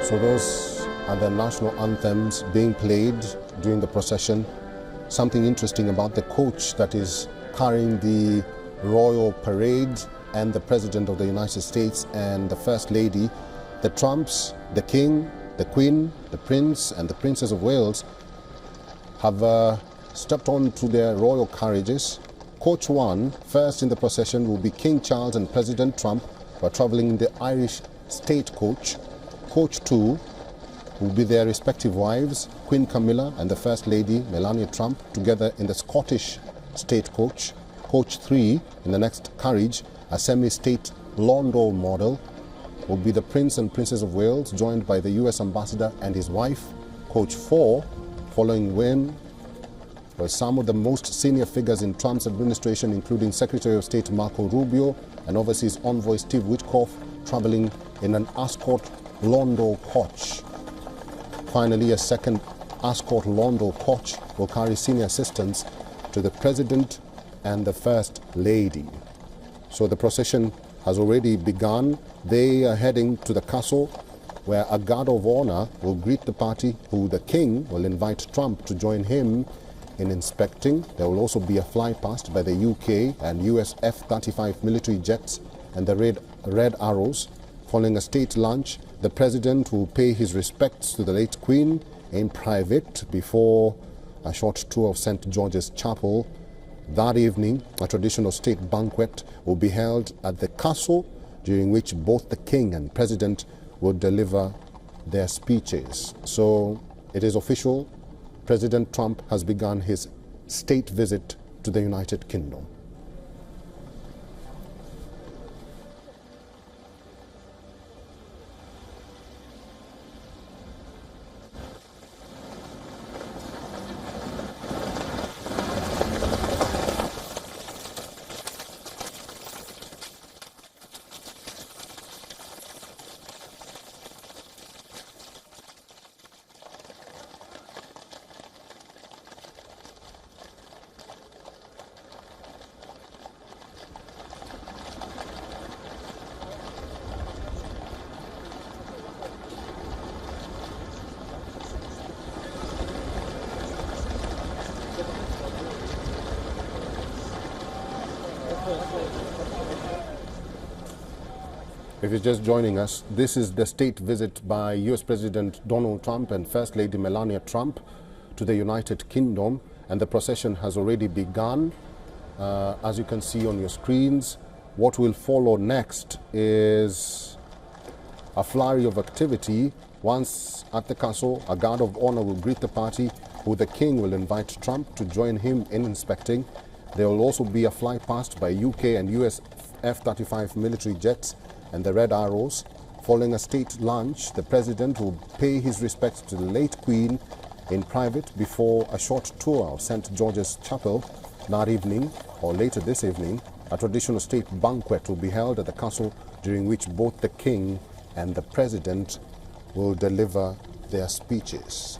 So those are the national anthems being played during the procession. Something interesting about the coach that is carrying the royal parade and the President of the United States and the First Lady, the Trumps, the King, the Queen, the Prince and the Princess of Wales have stepped onto their royal carriages. Coach 1, first in the procession, will be King Charles and President Trump, who are traveling in the Irish state coach. Coach 2 will be their respective wives, Queen Camilla and the First Lady, Melania Trump, together in the Scottish state coach. Coach 3, in the next carriage, a semi-state London model, will be the Prince and Princess of Wales, joined by the US Ambassador and his wife. Coach 4, following WION, were some of the most senior figures in Trump's administration, including Secretary of State Marco Rubio and Overseas Envoy Steve Witkoff, traveling in an escort London coach. Finally, a second escort London coach will carry senior assistants to the President and the First Lady. So the procession has already begun. They are heading to the castle, where a guard of honor will greet the party, who the King will invite Trump to join him in inspecting. There will also be a fly past by the UK and US F-35 military jets and the Red Arrows. Following a state lunch, the President will pay his respects to the late Queen in private before a short tour of St. George's Chapel. That evening, a traditional state banquet will be held at the castle, during which both the King and President will deliver their speeches. So it is official. President Trump has begun his state visit to the United Kingdom. If you're just joining us, this is the state visit by US President Donald Trump and First Lady Melania Trump to the United Kingdom, and the procession has already begun. As you can see on your screens, what will follow next is a flurry of activity. Once at the castle, a guard of honor will greet the party, who the King will invite Trump to join him in inspecting. There will also be a fly past by UK and US F-35 military jets and the Red Arrows. Following a state lunch, the President will pay his respects to the late Queen in private before a short tour of St. George's Chapel. That evening, or later this evening, a traditional state banquet will be held at the castle, during which both the King and the President will deliver their speeches.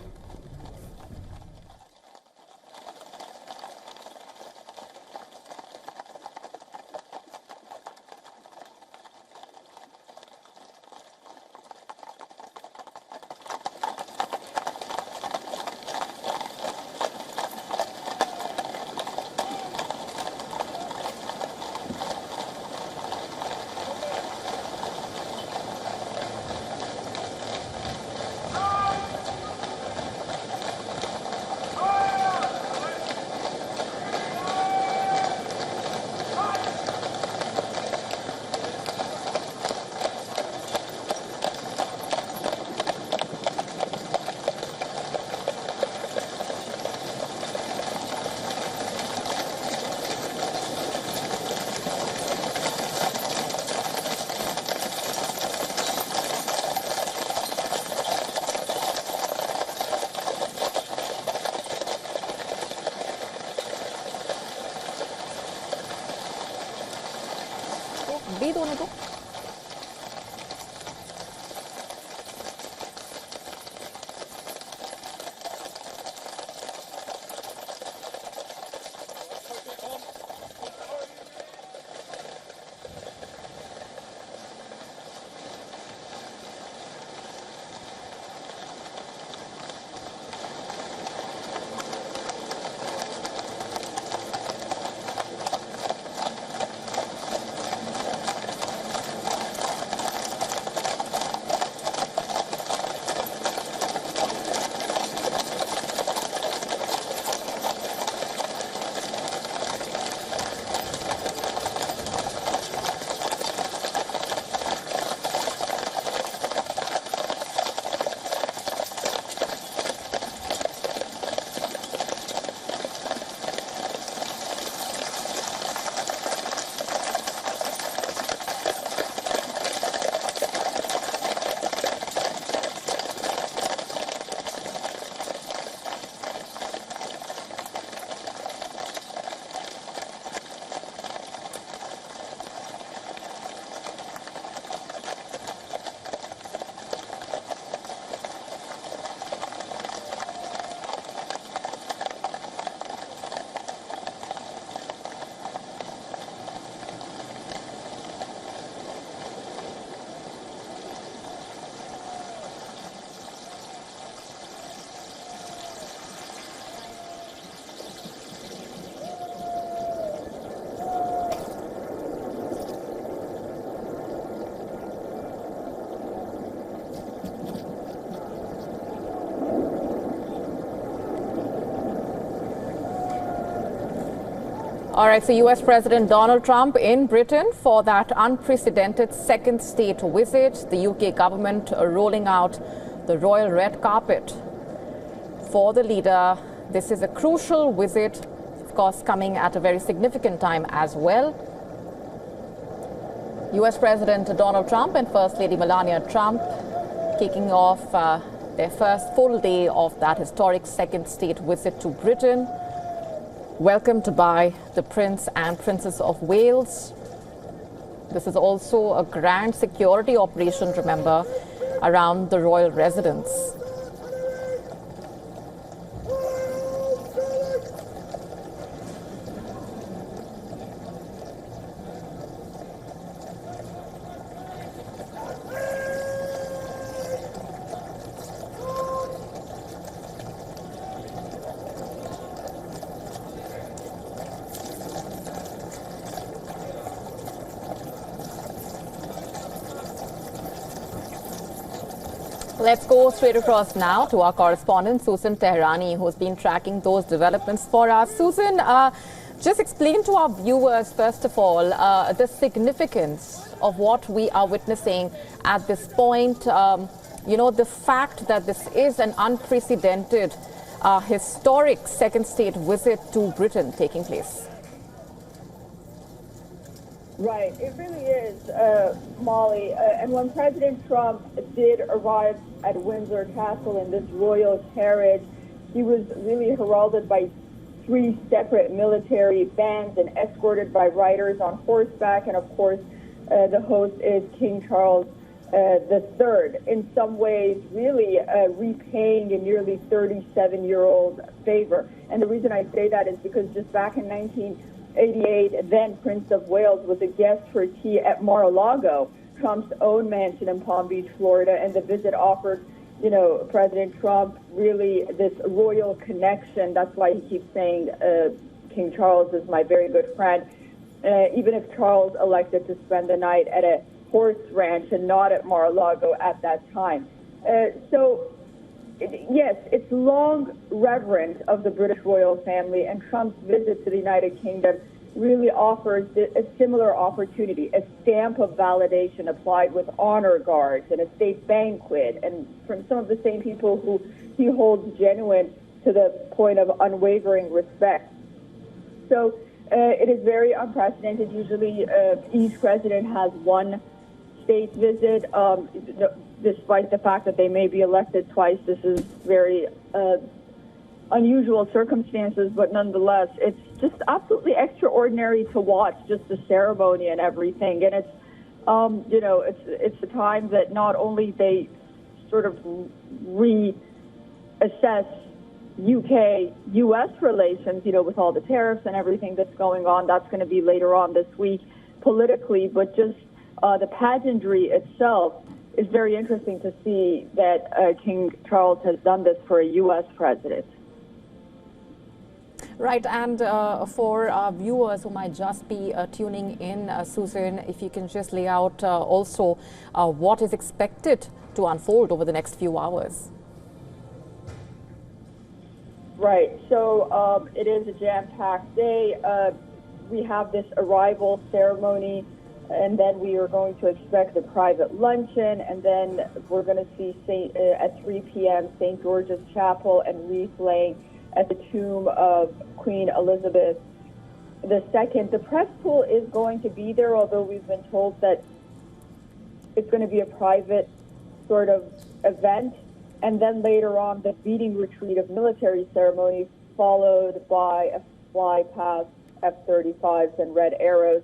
All right, so U.S. President Donald Trump in Britain for that unprecedented second state visit. The U.K. government rolling out the royal red carpet for the leader. This is a crucial visit, of course, coming at a very significant time as well. U.S. President Donald Trump and First Lady Melania Trump kicking off their first full day of that historic second state visit to Britain, welcomed by the Prince and Princess of Wales. This is also a grand security operation, remember, around the royal residence. Let's go straight across now to our correspondent, Susan Teherani, who's been tracking those developments for us. Susan, just explain to our viewers, first of all, the significance of what we are witnessing at this point. You know, the fact that this is an unprecedented, historic second state visit to Britain taking place. Right, it really is, Molly. And when President Trump did arrive at Windsor Castle in this royal carriage, he was really heralded by 3 separate military bands and escorted by riders on horseback. And of course, the host is King Charles III, in some ways really repaying a nearly 37-year-old favor. And the reason I say that is because just back in 1988, then Prince of Wales was a guest for tea at Mar-a-Lago, Trump's own mansion in Palm Beach, Florida, and the visit offered, you know, President Trump really this royal connection. That's why he keeps saying King Charles is my very good friend, even if Charles elected to spend the night at a horse ranch and not at Mar-a-Lago at that time. Yes, it's long reverent of the British royal family, and Trump's visit to the United Kingdom really offers a similar opportunity, a stamp of validation applied with honor guards and a state banquet, and from some of the same people who he holds genuine to the point of unwavering respect. So it is very unprecedented. Usually each president has one state visit. Despite the fact that they may be elected twice, this is very unusual circumstances, but nonetheless, it's just absolutely extraordinary to watch, just the ceremony and everything. And it's, you know, it's a time that not only they sort of reassess UK-US relations, you know, with all the tariffs and everything that's going on. That's going to be later on this week politically, but just the pageantry itself is very interesting to see that King Charles has done this for a U.S. president. Right, and for our viewers who might just be tuning in, Susan, if you can just lay out also what is expected to unfold over the next few hours. Right, so it is a jam-packed day. We have this arrival ceremony, and then we are going to expect a private luncheon, and then we're going to see at 3 p.m. St. George's Chapel and wreath laying at the tomb of Queen Elizabeth II. The press pool is going to be there, although we've been told that it's going to be a private sort of event. And then later on, the beating retreat of military ceremony, followed by a fly past F-35s and red arrows.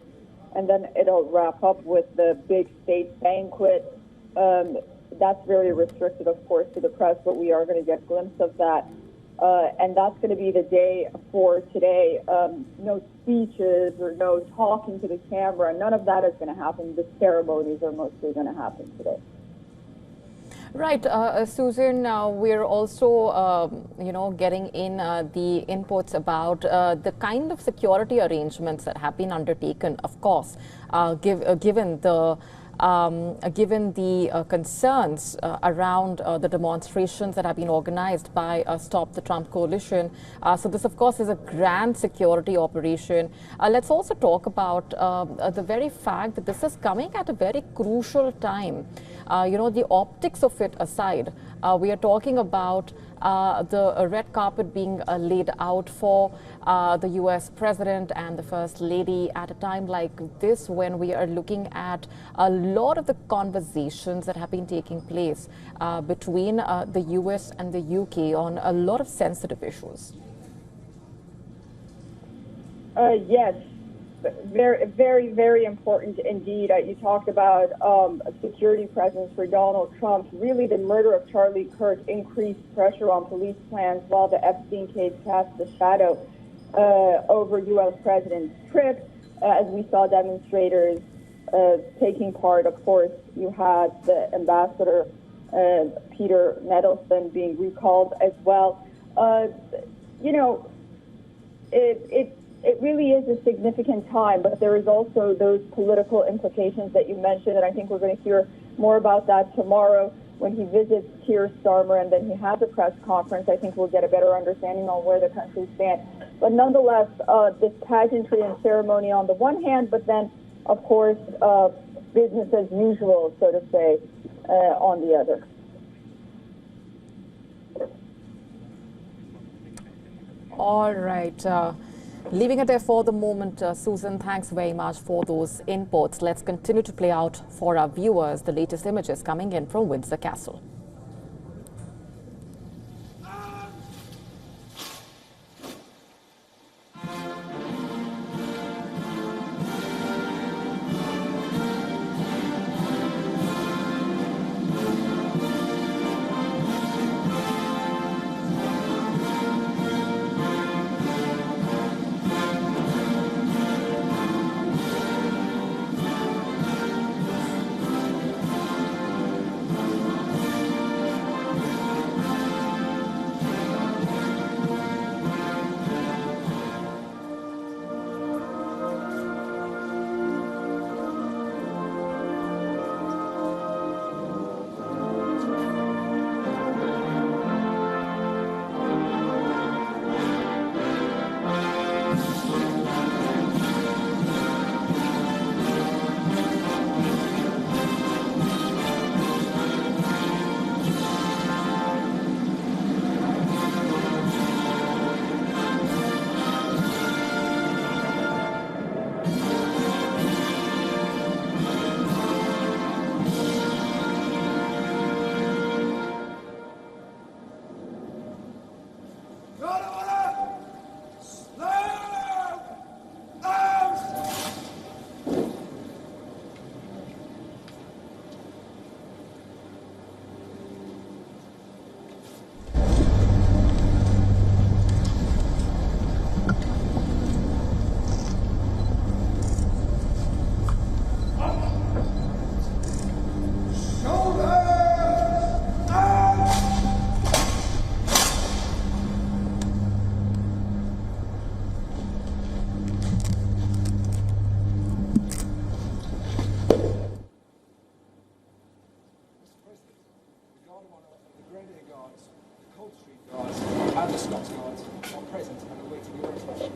And then it'll wrap up with the big state banquet. That's very restricted, of course, to the press, but we are going to get a glimpse of that. And that's going to be the day for today. No speeches or no talking to the camera. None of that is going to happen. The ceremonies are mostly going to happen today. Right, Susan, we're also, you know, getting in the inputs about the kind of security arrangements that have been undertaken, of course, given the given the concerns around the demonstrations that have been organized by Stop the Trump coalition. So this, of course, is a grand security operation. Let's also talk about the very fact that this is coming at a very crucial time. The optics of it aside, we are talking about the red carpet being laid out for the US President and the First Lady at a time like this, when we are looking at a lot of the conversations that have been taking place between the US and the UK on a lot of sensitive issues. Yes, very, very, very important indeed. You talked about a security presence for Donald Trump. Really, the murder of Charlie Kirk increased pressure on police plans, while the Epstein case cast a shadow over U.S. President's trip. As we saw demonstrators taking part, of course, you had the ambassador, Peter Nettleson, being recalled as well. It really is a significant time, but there is also those political implications that you mentioned, and I think we're going to hear more about that tomorrow when he visits Keir Starmer, and then he has a press conference. I think we'll get a better understanding on where the country stands. But nonetheless, this pageantry and ceremony on the one hand, but then, of course, business as usual, so to say, on the other. All right. Leaving it there for the moment, Susan, thanks very much for those inputs. Let's continue to play out for our viewers the latest images coming in from Windsor Castle. And the Scots Guards are present and awaiting your inspection.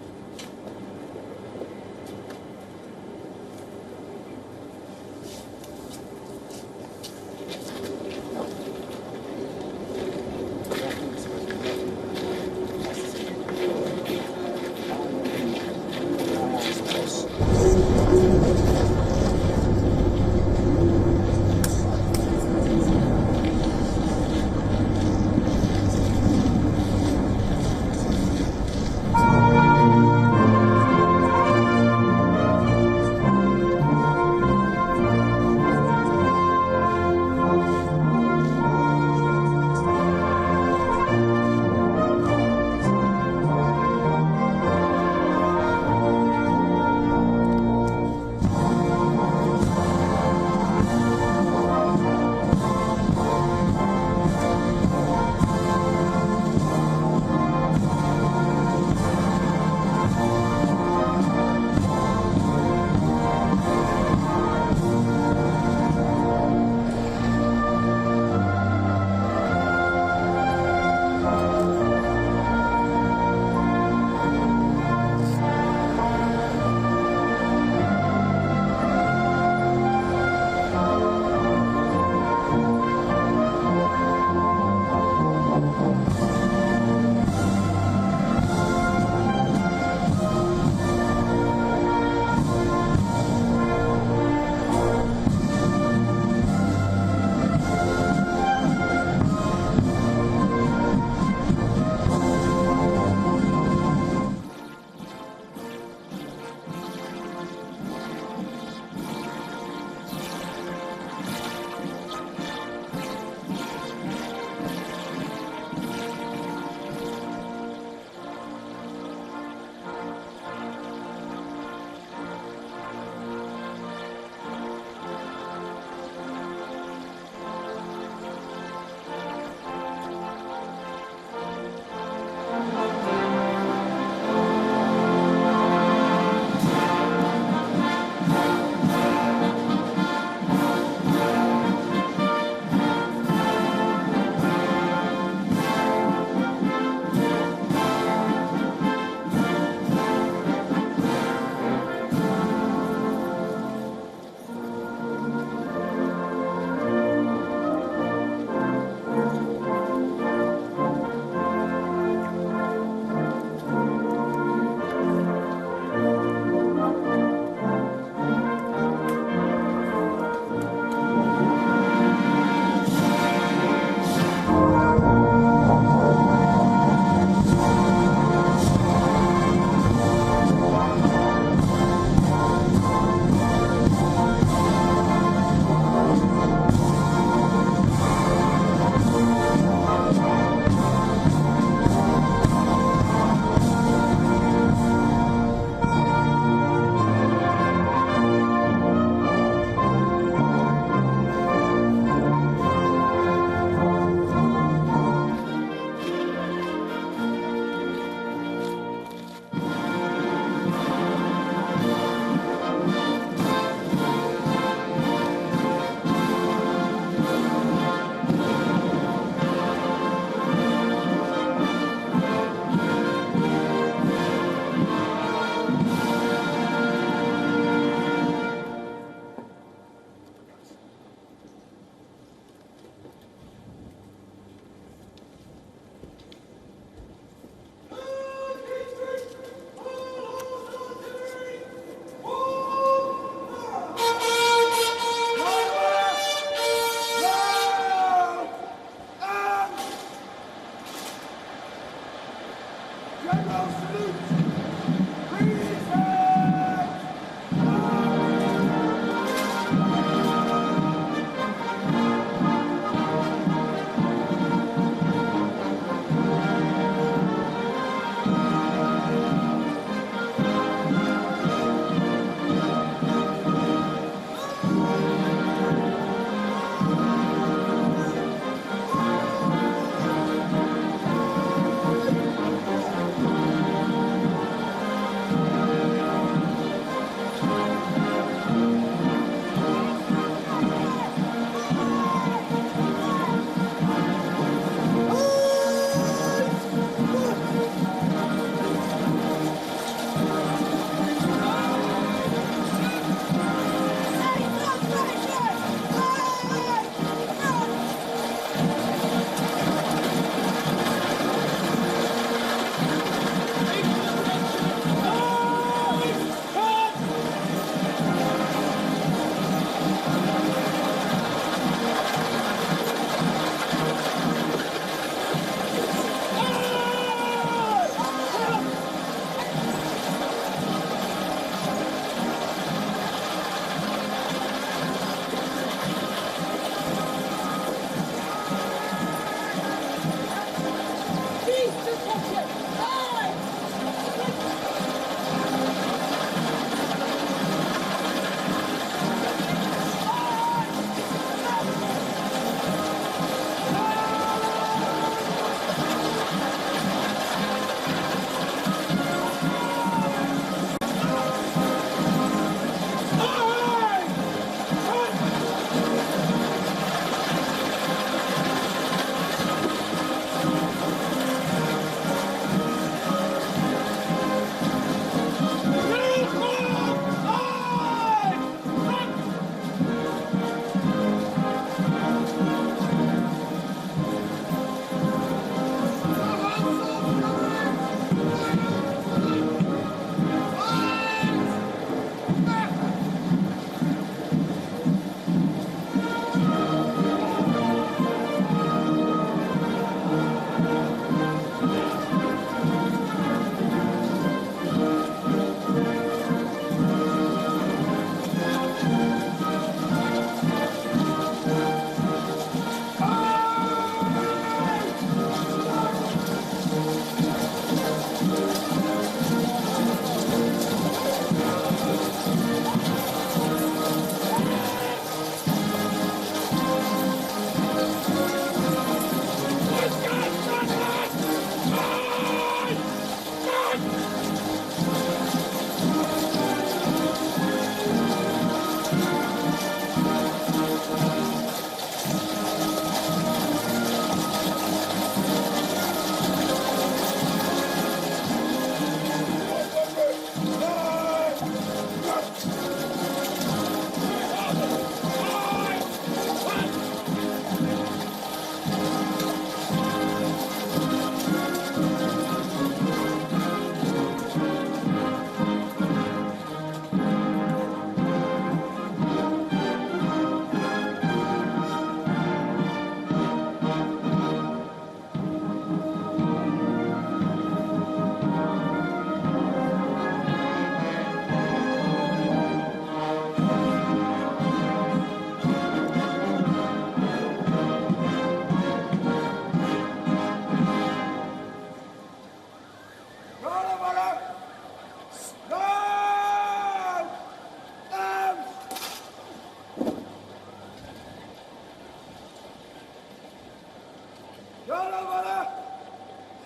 Gentlemen,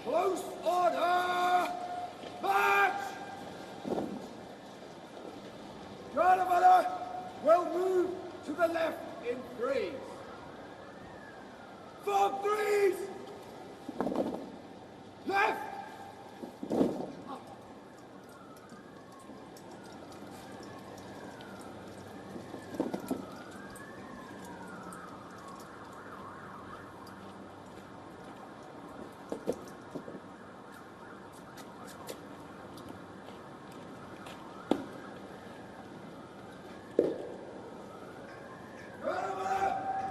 close order! March! Gentlemen, we'll move to the left in threes. Form threes! Left! Gentlemen,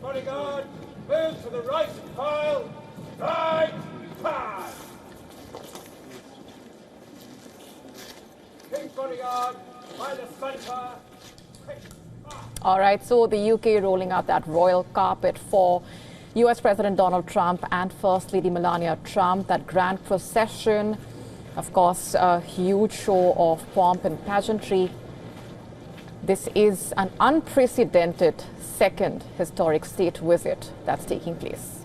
bodyguard, move to the right file. Right pass. King's bodyguard, by the centre. All right, so the UK rolling out that royal carpet for US President Donald Trump and First Lady Melania Trump, that grand procession. Of course, a huge show of pomp and pageantry. This is an unprecedented second historic state visit that's taking place.